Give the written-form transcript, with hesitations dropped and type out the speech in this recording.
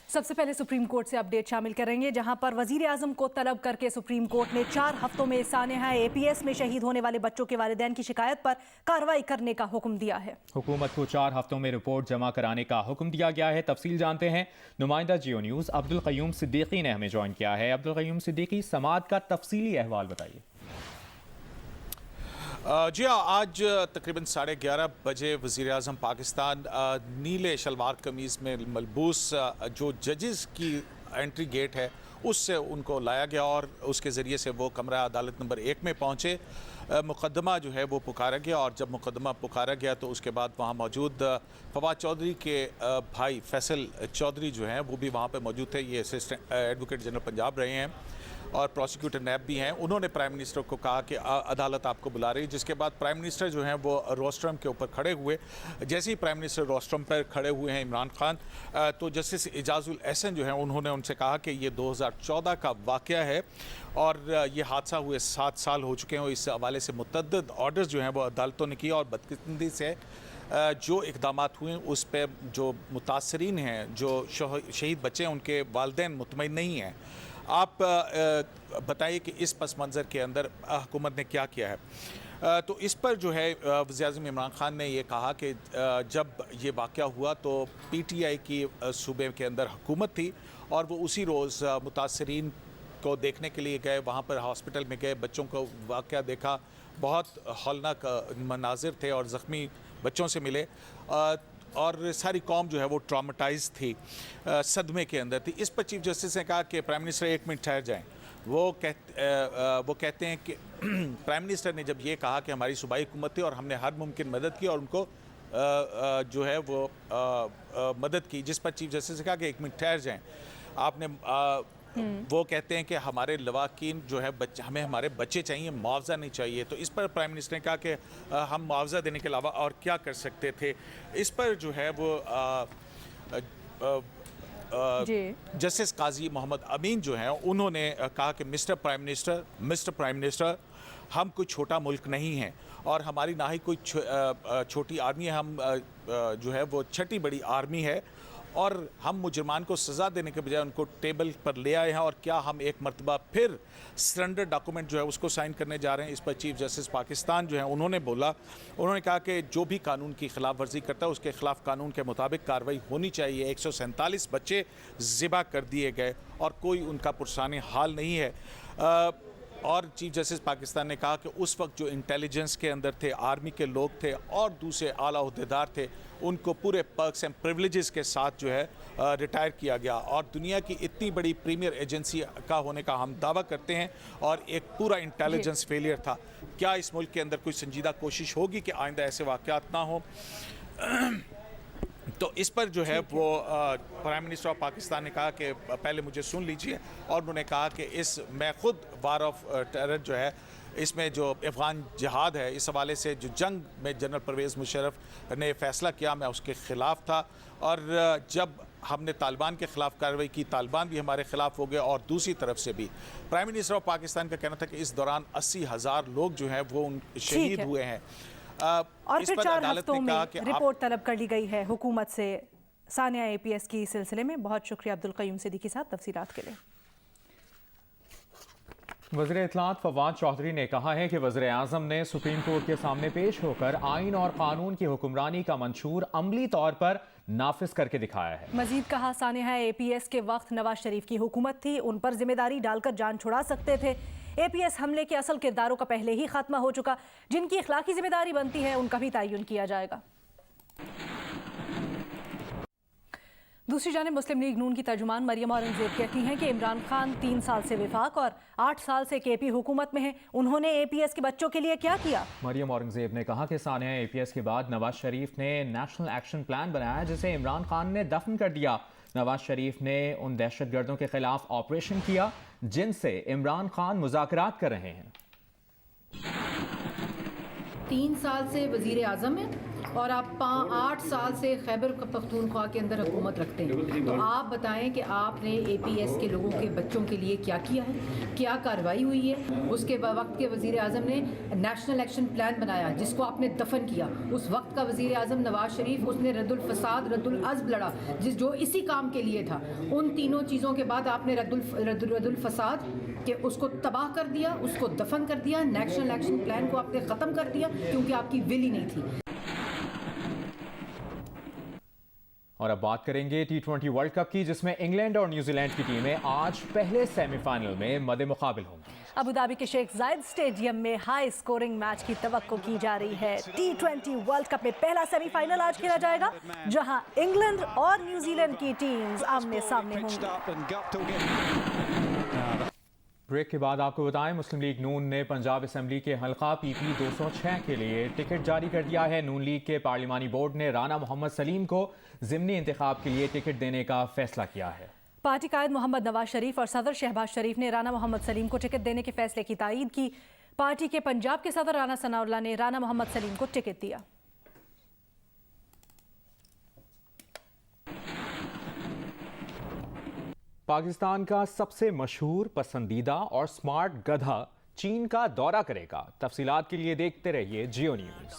सबसे पहले supreme court से अपडेट शामिल करेंगे, जहां पर वजीर आजम को तलब करके सुप्रीम कोर्ट ने 4 हफ्तों में सानेहा एपीएस में शहीद होने वाले बच्चों के वालिदैन की शिकायत पर कार्रवाई करने का हुक्म दिया है। हुकूमत को 4 हफ्तों में रिपोर्ट जमा कराने का हुक्म दिया गया है। तफसील जानते हैं, नुमाइंदा जियो न्यूज़ अब्दुल क़य्यूम सिद्दीकी ने हमें ज्वाइन किया है। अब्दुल क़य्यूम सिद्दीकी, समाअत का तफसीली अहवाल बताइए। जी हाँ, आज तकरीबन 11:30 बजे वज़ीर आज़म पाकिस्तान नीले शलवार कमीज़ में मलबूस जो जजेस की एंट्री गेट है उससे उनको लाया गया और उसके ज़रिए से वो कमरा अदालत नंबर 1 में पहुँचे। मुकदमा जो है वो पुकारा गया और जब मुकदमा पुकारा गया तो उसके बाद वहाँ मौजूद फवाद चौधरी के भाई फैसल चौधरी जो हैं वो भी वहाँ पर मौजूद थे। ये असिस्टेंट एडवोकेट जनरल पंजाब रहे हैं और प्रोसिक्यूटर नैब भी हैं। उन्होंने प्राइम मिनिस्टर को कहा कि अदालत आपको बुला रही है, जिसके बाद प्राइम मिनिस्टर जो हैं वो रोस्ट्रम के ऊपर खड़े हुए। जैसे ही प्राइम मिनिस्टर रोस्ट्रम पर खड़े हुए हैं इमरान खान, तो जस्टिस एजाजुल एहसन जो हैं उन्होंने उनसे कहा कि ये 2014 का वाक़या है और ये हादसा हुए 7 साल हो चुके हैं। इस हवाले से मुतअद्दिद ऑर्डर्स जो हैं वो अदालतों ने किए और बदकिस्मती से जो इक़दामात हुए उस पर जो मुतासरीन हैं, जो शहीद बच्चे हैं, उनके वालिदैन मुतमईन नहीं हैं। आप बताइए कि इस पस मंज़र के अंदर हुकूमत ने क्या किया है। तो इस पर जो है वज़ीर-ए-आज़म इमरान खान ने ये कहा कि जब ये वाक़या हुआ तो पीटीआई की सूबे के अंदर हुकूमत थी और वो उसी रोज़ मुतासरीन को देखने के लिए गए, वहाँ पर हॉस्पिटल में गए, बच्चों को वाक़या देखा, बहुत हौलनाक मनाजिर थे और ज़ख्मी बच्चों से मिले और सारी कौम जो है वो ट्रॉमेटाइज थी, सदमे के अंदर थी। इस पर चीफ जस्टिस ने कहा कि प्राइम मिनिस्टर 1 मिनट ठहर जाएं। वो कहते हैं कि प्राइम मिनिस्टर ने जब ये कहा कि हमारी सूबाई हुकूमत थी और हमने हर मुमकिन मदद की और उनको जो है वो मदद की, जिस पर चीफ जस्टिस ने कहा कि 1 मिनट ठहर जाएं। आपने वो कहते हैं कि हमारे लवाकिन जो है हमें हमारे बच्चे चाहिए, मुआवजा नहीं चाहिए। तो इस पर प्राइम मिनिस्टर ने कहा कि हम मुआवजा देने के अलावा और क्या कर सकते थे। इस पर जो है वो जस्टिस काजी मोहम्मद अमीन जो हैं उन्होंने कहा कि मिस्टर प्राइम मिनिस्टर, हम कोई छोटा मुल्क नहीं हैं और हमारी ना ही कोई छोटी आर्मी है, हम जो है वो छठी बड़ी आर्मी है और हम मुजरमान को सज़ा देने के बजाय उनको टेबल पर ले आए हैं और क्या हम एक मरतबा फिर सरेंडर डॉक्यूमेंट जो है उसको साइन करने जा रहे हैं। इस पर चीफ जस्टिस पाकिस्तान जो है उन्होंने कहा कि जो भी कानून की खिलाफ वर्जी करता है उसके खिलाफ कानून के मुताबिक कार्रवाई होनी चाहिए। 147 बच्चे ज़िबा कर दिए गए और कोई उनका पुरसाने हाल नहीं है। और चीफ जस्टिस पाकिस्तान ने कहा कि उस वक्त जो इंटेलिजेंस के अंदर थे, आर्मी के लोग थे और दूसरे आला ओहदेदार थे, उनको पूरे पर्क्स एंड प्रिविलेजेस के साथ जो है रिटायर किया गया। और दुनिया की इतनी बड़ी प्रीमियर एजेंसी का होने का हम दावा करते हैं और एक पूरा इंटेलिजेंस फेलियर था। क्या इस मुल्क के अंदर कोई संजीदा कोशिश होगी कि आइंदा ऐसे वाक़यात ना हो? तो इस पर जो है वो प्राइम मिनिस्टर ऑफ पाकिस्तान ने कहा कि पहले मुझे सुन लीजिए और उन्होंने कहा कि मैं खुद वार ऑफ टेरर जो है, इसमें जो अफ़गान जिहाद है, इस हवाले से जो जंग में जनरल परवेज़ मुशर्रफ ने फ़ैसला किया, मैं उसके ख़िलाफ़ था और जब हमने तालिबान के ख़िलाफ़ कार्रवाई की, तालिबान भी हमारे ख़िलाफ़ हो गए और दूसरी तरफ से भी। प्राइम मिनिस्टर ऑफ पाकिस्तान का कहना था कि इस दौरान 80,000 लोग जो हैं वो शहीद हुए हैं। और फिर 4 हफ्तों में रिपोर्ट तलब कर ली गई है हुकूमत से सानिया एपीएस की सिलसिले में। बहुत शुक्रिया अब्दुल क़य्यूम सिद्दीकी साहब तफसीलात के लिए। वज़ीर इत्तलात फवाद चौधरी ने कहा है कि वज़ीर आज़म ने सुप्रीम कोर्ट के सामने पेश होकर आइन और कानून की हुक्मरानी का मंशूर अमली तौर पर नाफिज करके दिखाया है। मजीद कहा, सानिया एपीएस के वक्त नवाज शरीफ की हुकूमत थी, उन पर जिम्मेदारी डालकर जान छुड़ा सकते थे। एपीएस हमले के असल किरदारों का पहले ही खात्मा हो चुका, जिनकी इखलाकी जिम्मेदारी बनती है उनका भी तयन किया जाएगा। दूसरी जानिब मुस्लिम लीग नून की तर्जुमान मरियम औरंगजेब कहती हैं कि इमरान खान 3 साल से विफाक और 8 साल से केपी हुकूमत में हैं। उन्होंने एपीएस के बच्चों के लिए क्या किया? मरियम औरंगजेब ने कहा कि सानिया एपीएस के बाद नवाज शरीफ ने नेशनल एक्शन प्लान बनाया जिसे इमरान खान ने दफन कर दिया। नवाज शरीफ ने उन दहशतगर्दों के खिलाफ ऑपरेशन किया जिनसे इमरान खान मुज़ाकरात कर रहे हैं। 3 साल से वजीर आज़म हैं और आप 8 साल से खैबर पख्तूनख्वा के अंदर हुकूमत रखते हैं, तो आप बताएं कि आपने APS के लोगों के बच्चों के लिए क्या किया है, क्या कार्रवाई हुई है। उसके वक्त के वज़ीर आज़म ने नेशनल एक्शन प्लान बनाया जिसको आपने दफन किया। उस वक्त का वज़ीर आज़म नवाज शरीफ, उसने रद्दुल फसाद रद्दुल अज़्ब लड़ा जो इसी काम के लिए था। उन तीनों चीज़ों के बाद आपने रद्दुल फसाद के उसको तबाह कर दिया, उसको दफन कर दिया, नेशनल एक्शन प्लान को आपने ख़त्म कर दिया क्योंकि आपकी विल ही नहीं थी। और अब बात करेंगे T20 वर्ल्ड कप की, जिसमें इंग्लैंड और न्यूजीलैंड की टीमें आज पहले सेमीफाइनल में मद्दे मुकाबिल होंगी। अबू धाबी के शेख जायद स्टेडियम में हाई स्कोरिंग मैच की तवक्को की जा रही है। T20 वर्ल्ड कप में पहला सेमीफाइनल आज खेला जाएगा, जहां इंग्लैंड और न्यूजीलैंड की टीम्स आमने सामने होंगी। ब्रेक के बाद आपको बताएं, मुस्लिम लीग नून ने पंजाब असेंबली के हल्का PP 206 के लिए टिकट जारी कर दिया है। नून लीग के पार्लिमानी बोर्ड ने राना मोहम्मद सलीम को ज़िमनी इंतखाब के लिए टिकट देने का फैसला किया है। पार्टी कायद मोहम्मद नवाज शरीफ और सदर शहबाज शरीफ ने राना मोहम्मद सलीम को टिकट देने के फैसले की तायीद की। पार्टी के पंजाब के सदर राना सनाउल्लाह ने राना मोहम्मद सलीम को टिकट दिया। पाकिस्तान का सबसे मशहूर, पसंदीदा और स्मार्ट गधा चीन का दौरा करेगा। तफसीलात के लिए देखते रहिए जियो न्यूज़।